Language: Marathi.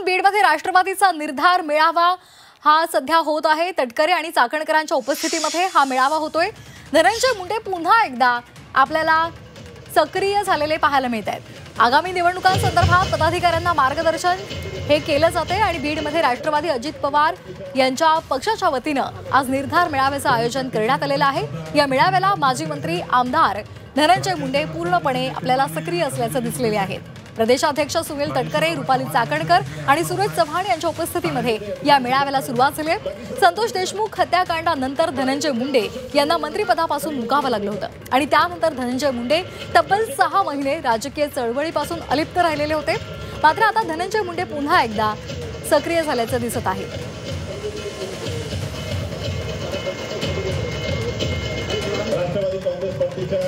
बीडमध्ये राष्ट्रवादीचा निर्धार मेळावा हा सध्या होत आहे। तटकरे आणि चाकणकरांच्या उपस्थितीमध्ये हा मेळावा होतोय। धनंजय मुंडे पुन्हा एकदा आपल्याला सक्रिय झालेले पाहायला मिळत आहेत। आगामी निवडणुकांसंदर्भात पदाधिकाऱ्यांना मार्गदर्शन हे केलं जाते आणि बीडमध्ये राष्ट्रवादी अजित पवार यांच्या पक्षाच्या वतीनं आज निर्धार मेळाव्याचं आयोजन करण्यात आलेलं आहे। या मेळाव्याला माजी मंत्री आमदार धनंजय मुंडे पूर्णपणे आपल्याला सक्रिय असल्याचं दिसलेले आहेत। प्रदेशाध्यक्ष सुनील तटकरे, रुपाली चाकणकर आणि सुरेश चव्हाण यांच्या उपस्थितीमध्ये या मेळाव्याला सुरुवात झाली आहे। संतोष देशमुख हत्याकांडानंतर धनंजय मुंडे यांना मंत्रिपदापासून मुकावं लागलं होतं आणि त्यानंतर धनंजय मुंडे तब्बल 6 महिने राजकीय चळवळीपासून अलिप्त राहिलेले होते। मात्र आता धनंजय मुंडे पुन्हा एकदा सक्रिय झाल्याचं दिसत आहे। राष्ट्रवादी काँग्रेस पार्टीच्या